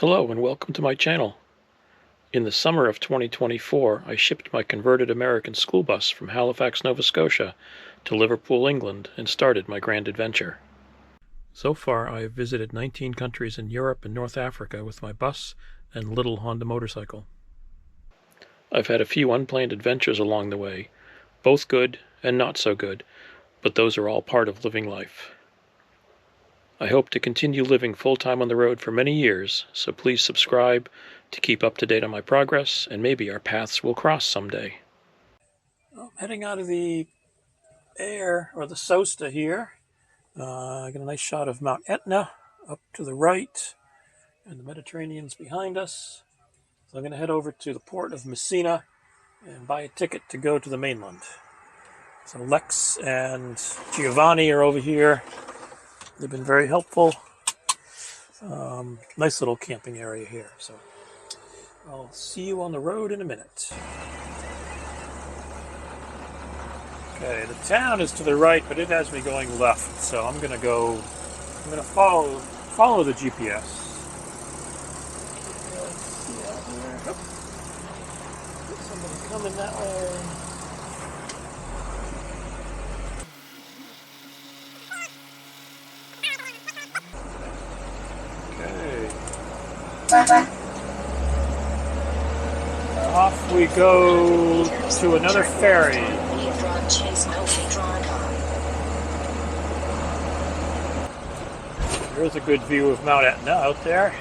Hello and welcome to my channel. In the summer of 2024, I shipped my converted American school bus from Halifax, Nova Scotia to Liverpool, England, and started my grand adventure. So far, I have visited 19 countries in Europe and North Africa with my bus and little Honda motorcycle. I've had a few unplanned adventures along the way, both good and not so good, but those are all part of living life. I hope to continue living full-time on the road for many years, so please subscribe to keep up to date on my progress, and maybe our paths will cross someday. I'm heading out of the air, or the SOSTA here. I got a nice shot of Mount Etna up to the right, and the Mediterranean's behind us. So I'm going to head over to the port of Messina and buy a ticket to go to the mainland. So Lex and Giovanni are over here. They've been very helpful. Nice little camping area here. So I'll see you on the road in a minute. Okay, the town is to the right, but it has me going left. So I'm gonna follow the GPS. See out here. Somebody coming that way. Off we go to another ferry. There's a good view of Mount Etna out there.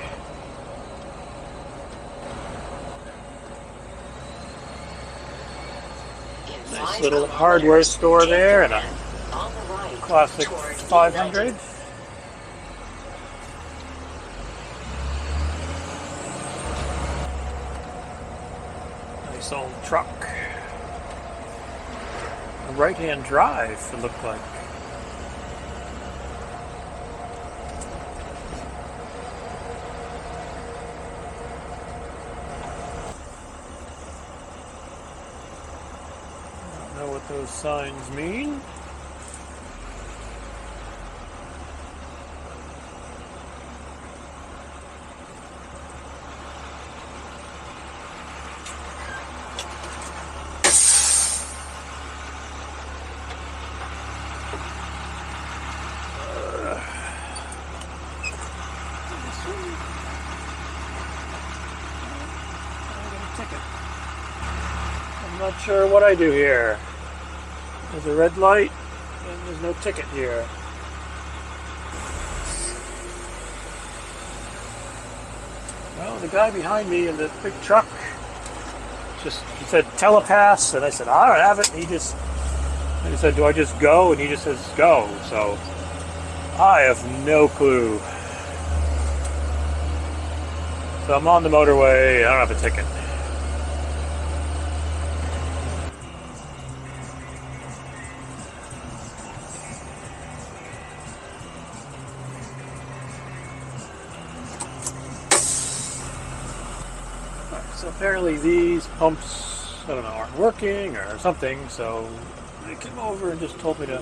Nice little hardware store there and a classic 500. Nice old truck. A right-hand drive, it looked like. I don't know what those signs mean. I'm not sure what I do here. There's a red light and there's no ticket here. Well, the guy behind me in the big truck he said telepass, and I said I don't have it. And he said, do I just go? And he just says go. So I have no clue. So I'm on the motorway. I don't have a ticket. So apparently these pumps, I don't know, aren't working or something, so they came over and just told me to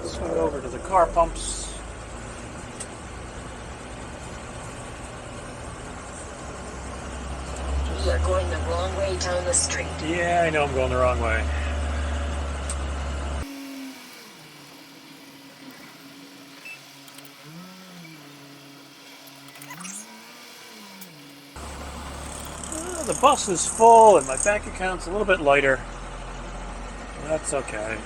swing over to the car pumps. You're going the wrong way down the street. Yeah, I know I'm going the wrong way. The bus is full and my bank account's a little bit lighter. That's okay.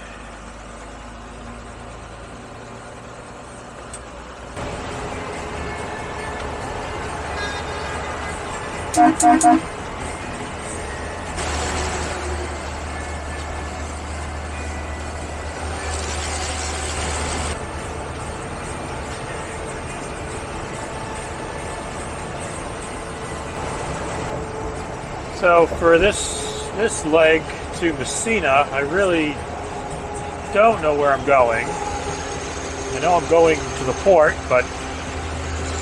So for this leg to Messina, I really don't know where I'm going. I know I'm going to the port, but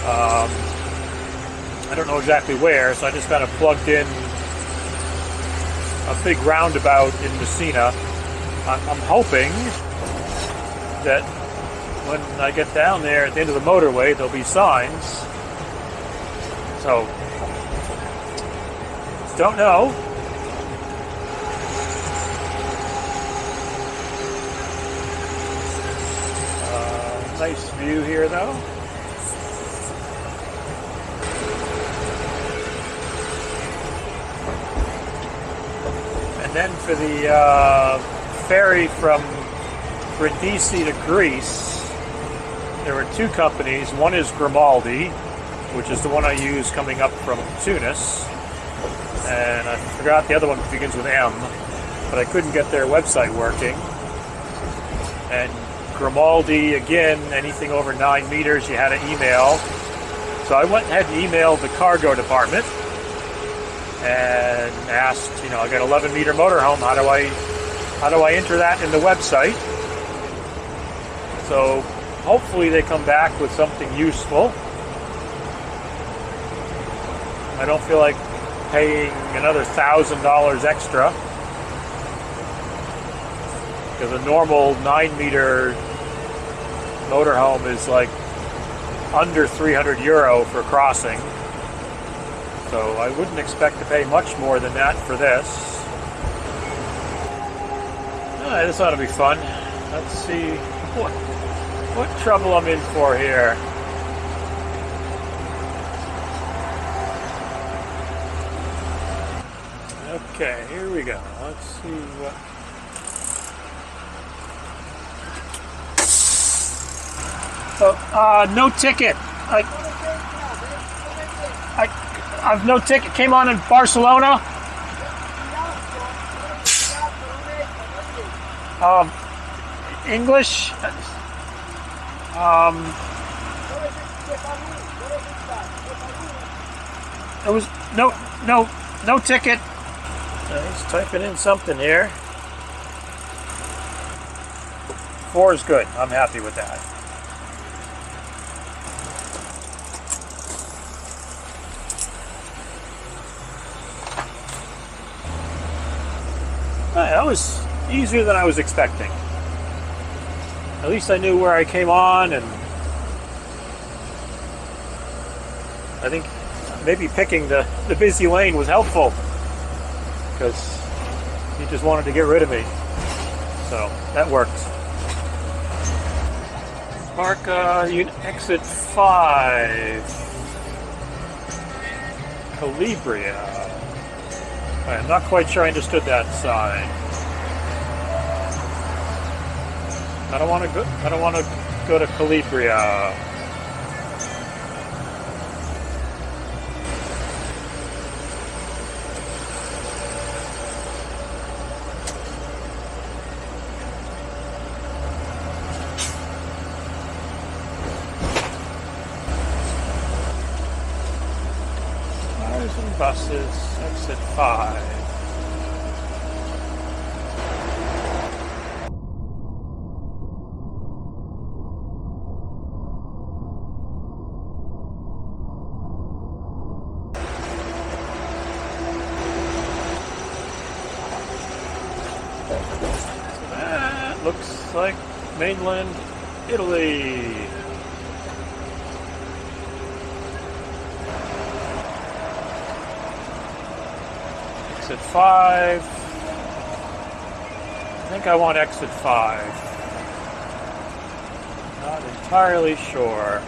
I don't know exactly where, so I just kind of plugged in a big roundabout in Messina. I'm hoping that when I get down there at the end of the motorway, there'll be signs So, don't know. Nice view here, though. And then for the ferry from Brindisi to Greece, there were two companies. One is Grimaldi, which is the one I use coming up from Tunis. And I forgot the other one begins with M, but I couldn't get their website working. And Grimaldi, again, anything over 9 meters, you had to email. So I went ahead and emailed the cargo department and asked, I got 11 meter motorhome. How do I enter that in the website? So hopefully they come back with something useful. I don't feel like paying another $1,000 extra, because a normal 9 meter motorhome is like under 300 euro for crossing. So I wouldn't expect to pay much more than that for this. This ought to be fun. Let's see what trouble I'm in for here. Okay, here we go. Let's see what... no ticket. I've no ticket. Came on in Barcelona. English. There was no ticket. He's typing in something here. 4 is good. I'm happy with that. That was easier than I was expecting. At least I knew where I came on, and I think maybe picking the busy lane was helpful, because he just wanted to get rid of me. So that worked. Park exit 5. Calabria. I'm not quite sure I understood that sign. I don't want to go to Calabria. Cars and buses, exit 5. That looks like mainland Italy. Exit 5. I think I want exit 5. Not entirely sure.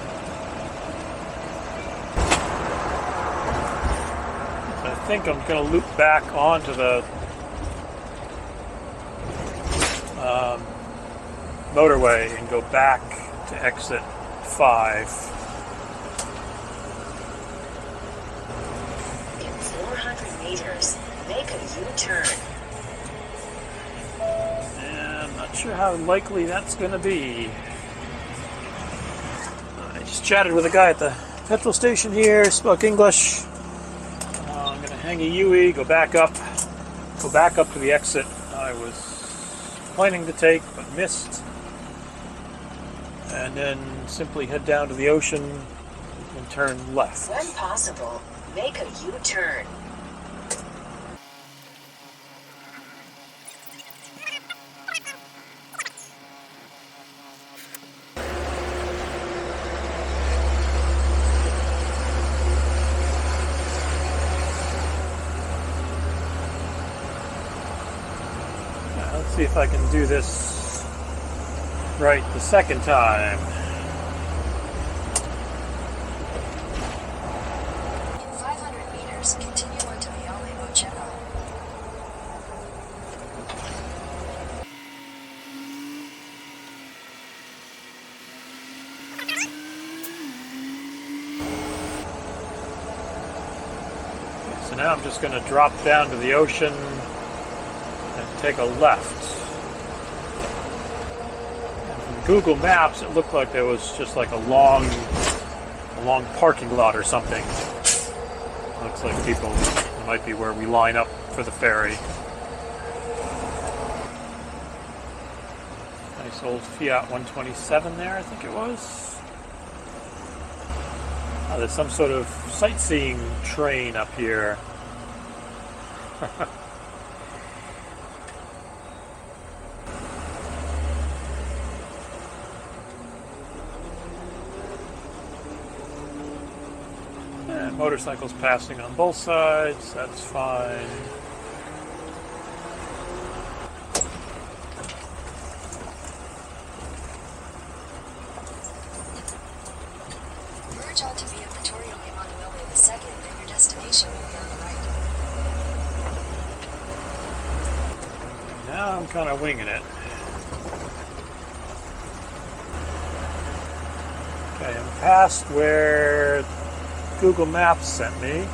I think I'm going to loop back onto the motorway and go back to exit 5. In 400 meters, make a U-turn. And I'm not sure how likely that's going to be. I just chatted with a guy at the petrol station here, spoke English. I'm going to hang a UE, go back up to the exit I was planning to take but missed, and then simply head down to the ocean and turn left. When possible, make a U-turn. See if I can do this right the second time. In 500 meters, continue onto Viale Bocello. So now I'm just going to drop down to the ocean and take a left. And from Google Maps, it looked like there was just like a long parking lot or something. Looks like people might be where we line up for the ferry. Nice old Fiat 127 there, I think it was. Oh, there's some sort of sightseeing train up here. And motorcycles passing on both sides, that's fine. Merge onto Via Vittorio Emanuele II, and your destination will be on the right. Now I'm kind of winging it. Okay, I'm past where Google Maps sent me.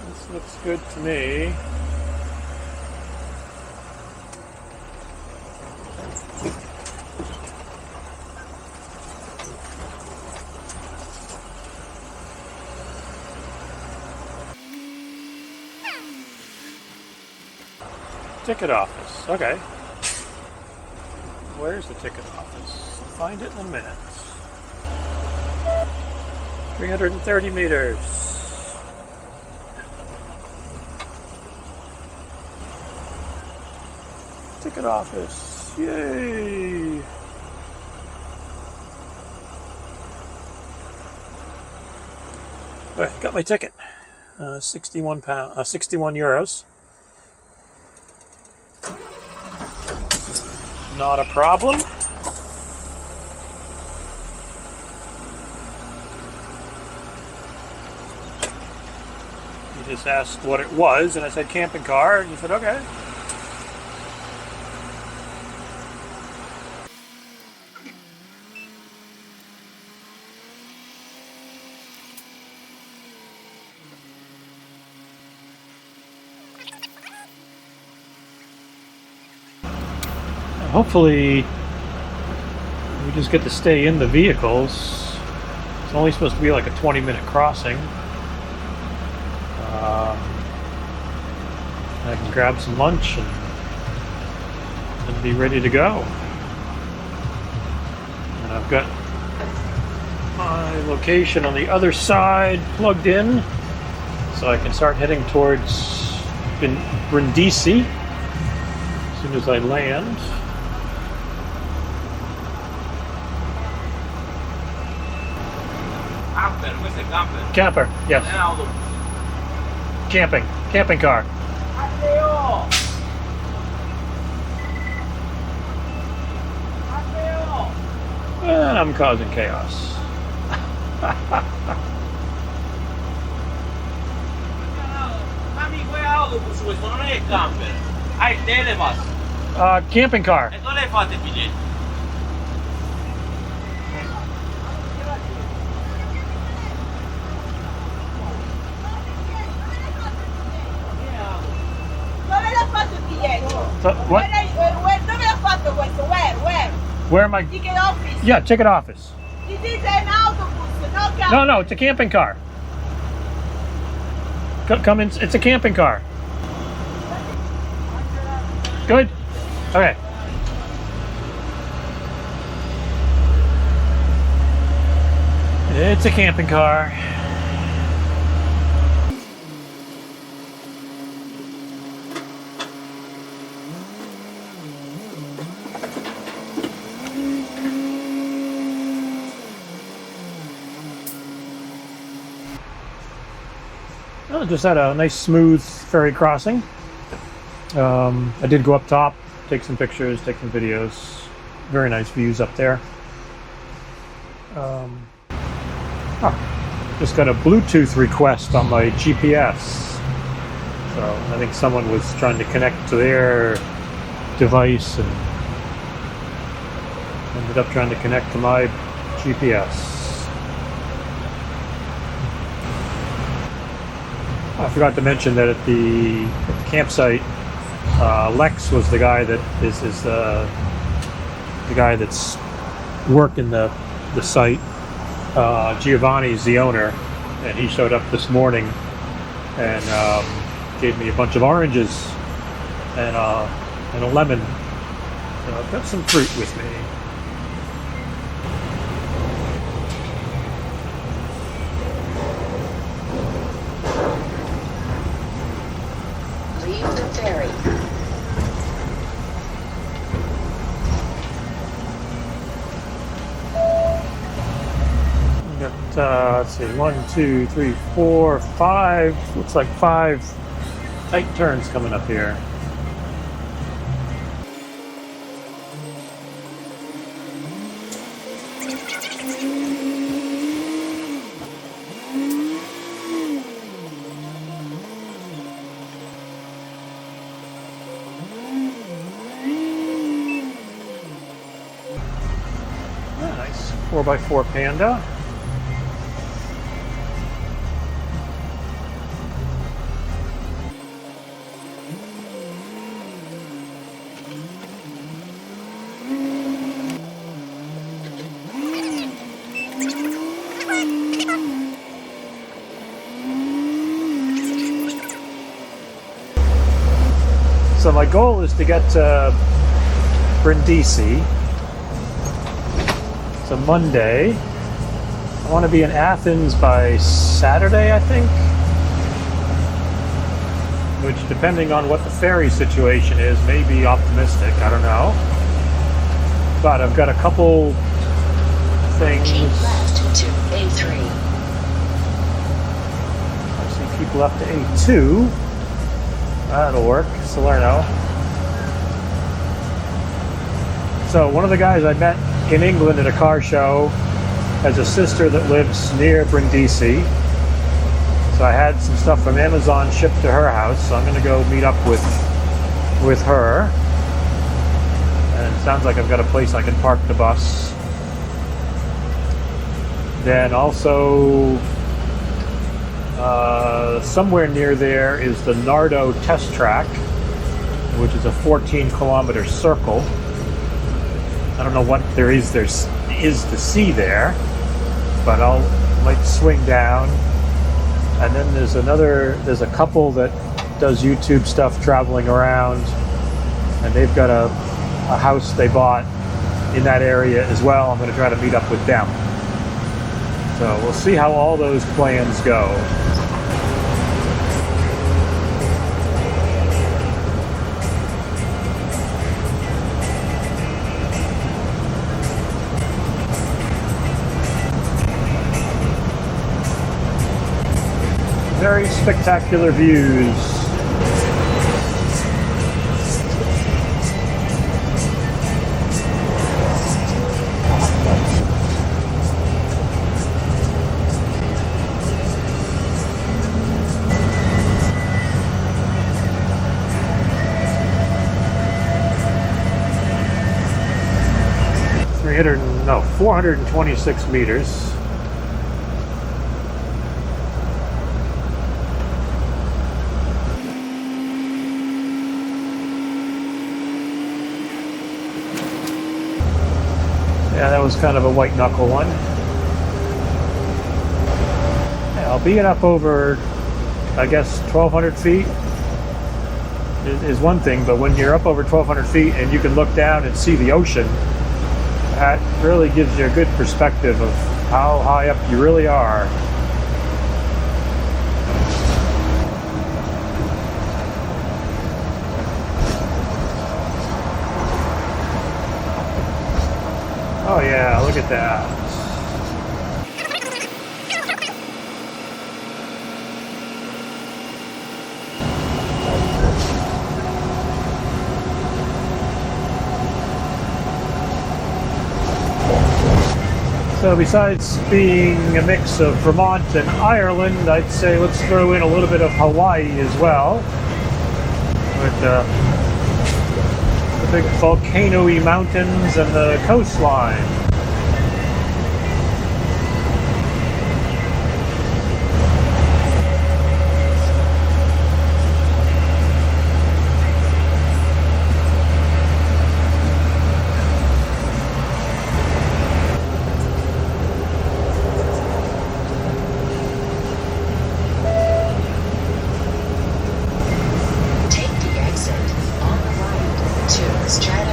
This looks good to me. Ticket office. Okay. Where's the ticket office? Find it in a minute. 330 meters. Ticket office. Yay! Alright, got my ticket. 61 euros. Not a problem. He just asked what it was, and I said camping car, and he said, okay. Hopefully, we just get to stay in the vehicles. It's only supposed to be like a 20-minute crossing. I can grab some lunch and be ready to go. And I've got my location on the other side plugged in, so I can start heading towards Brindisi as soon as I land. Camper, yes. Camping car. And I'm causing chaos. Camping car. So, what? Dove l'ha fatto questo? Where? Where am I? Ticket office? Yeah, ticket office. This is an autobus, no car. No, it's a camping car. Come in, it's a camping car. Good? Okay. It's a camping car. Just had a nice smooth ferry crossing. I did go up top, take some pictures, take some videos. Very nice views up there. Just got a Bluetooth request on my GPS. So I think someone was trying to connect to their device and ended up trying to connect to my GPS. I forgot to mention that at the campsite, Lex was the guy that is the guy that's working the site. Giovanni's the owner, and he showed up this morning and gave me a bunch of oranges and a lemon. So I've got some fruit with me. Leave the ferry. Let's see, 1, 2, 3, 4, 5. Looks like 5 tight turns coming up here. Nice 4x4 Panda. So my goal is to get to Brindisi. It's a Monday. I want to be in Athens by Saturday, I think. Which, depending on what the ferry situation is, may be optimistic. I don't know. But I've got a couple things. Keep left to A3. I see people up to A2. That'll work. Salerno. So one of the guys I met in England at a car show has a sister that lives near Brindisi. So I had some stuff from Amazon shipped to her house. So I'm going to go meet up with her. And it sounds like I've got a place I can park the bus. Then also somewhere near there is the Nardo test track, which is a 14-kilometer circle. I don't know what there is to see there, but might swing down. And then there's a couple that does YouTube stuff traveling around, and they've got a house they bought in that area as well. I'm going to try to meet up with them. So we'll see how all those plans go. Very spectacular views. No, 426 meters. Yeah, that was kind of a white knuckle one. Yeah, I'll be up over, I guess, 1,200 feet is one thing, but when you're up over 1,200 feet and you can look down and see the ocean, that really gives you a good perspective of how high up you really are. Oh yeah, look at that. So besides being a mix of Vermont and Ireland, I'd say let's throw in a little bit of Hawaii as well. With the big volcano-y mountains and the coastline.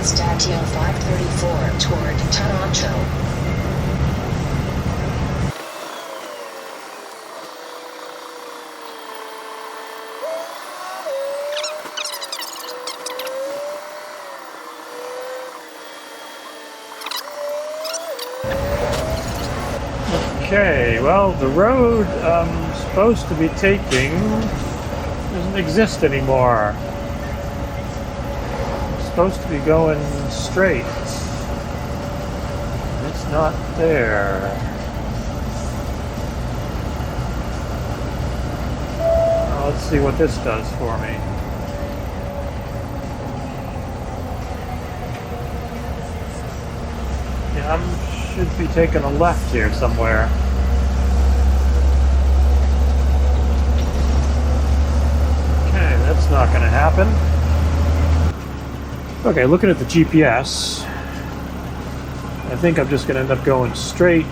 Statio 534 toward Toronto. Okay, well, the road I'm supposed to be taking doesn't exist anymore. Supposed to be going straight. It's not there. Let's see what this does for me. Yeah, I should be taking a left here somewhere. Okay, that's not going to happen. Okay, looking at the GPS, I think I'm just going to end up going straight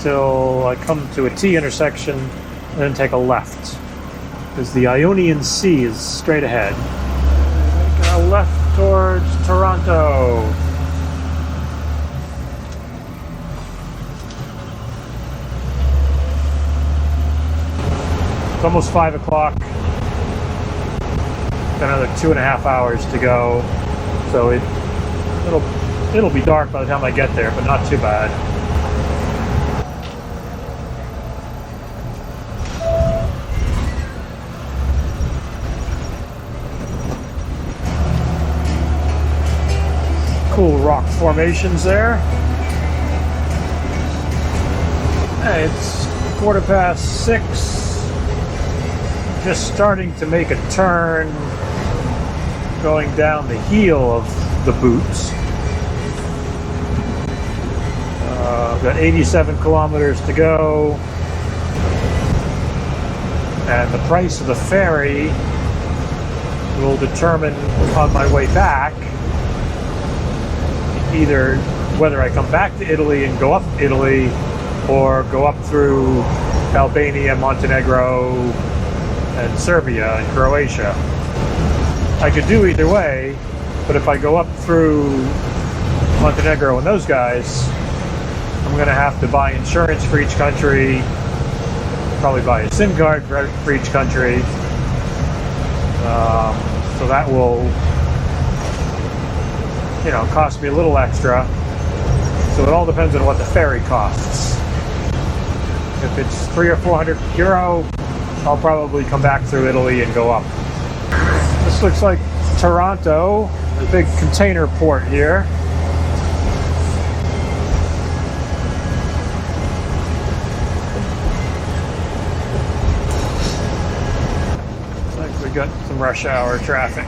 till I come to a T intersection and then take a left. Because the Ionian Sea is straight ahead. Making a left towards Toronto. It's almost 5 o'clock. Got another 2.5 hours to go. So it'll be dark by the time I get there, but not too bad. Cool rock formations there. Hey, it's 6:15. Just starting to make a turn going down the heel of the boots. I've got 87 kilometers to go, and the price of the ferry will determine on my way back either whether I come back to Italy and go up Italy or go up through Albania, Montenegro, and Serbia and Croatia. I could do either way, but if I go up through Montenegro and those guys, I'm going to have to buy insurance for each country, probably buy a SIM card for each country. So that will, cost me a little extra. So it all depends on what the ferry costs. If it's 300 or 400 euro, I'll probably come back through Italy and go up. This looks like Toronto, the big container port here. Looks like we got some rush hour traffic.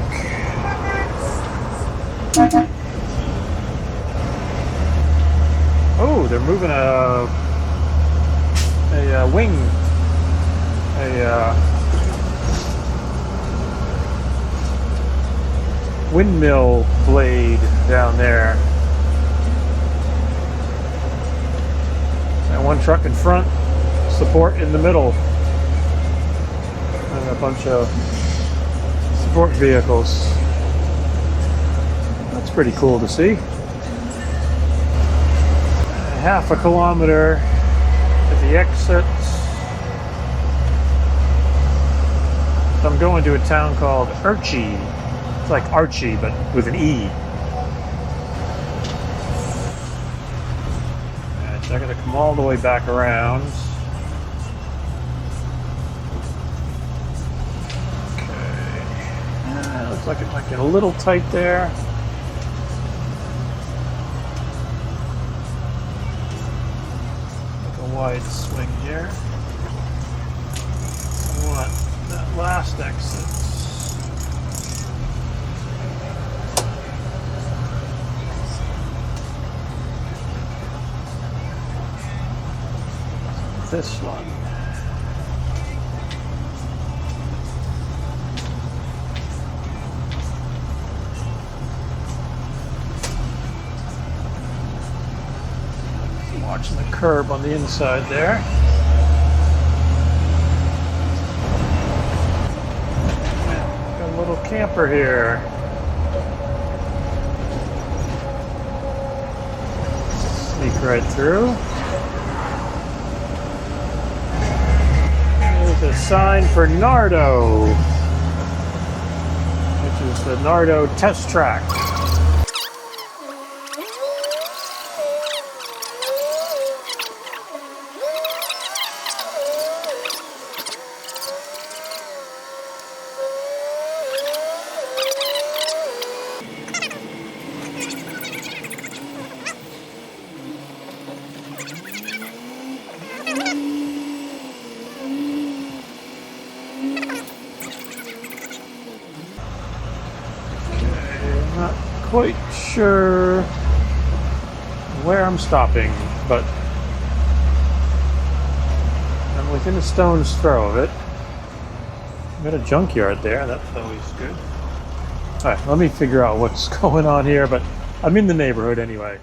Oh, they're moving a windmill blade down there. And one truck in front, support in the middle, and a bunch of support vehicles. That's pretty cool to see. Half a kilometer to the exit. So I'm going to a town called Erchie. It's like Archie, but with an E. And so I'm going to come all the way back around. Okay. Looks like it might get a little tight there. wide swing here. I want that last exit. This one. Watching the curb on the inside there. Got a little camper here. Sneak right through. There's a sign for Nardo, which is the Nardo test track. Not quite sure where I'm stopping, but I'm within a stone's throw of it. Got a junkyard there, that's always good. Alright, let me figure out what's going on here, but I'm in the neighborhood anyway.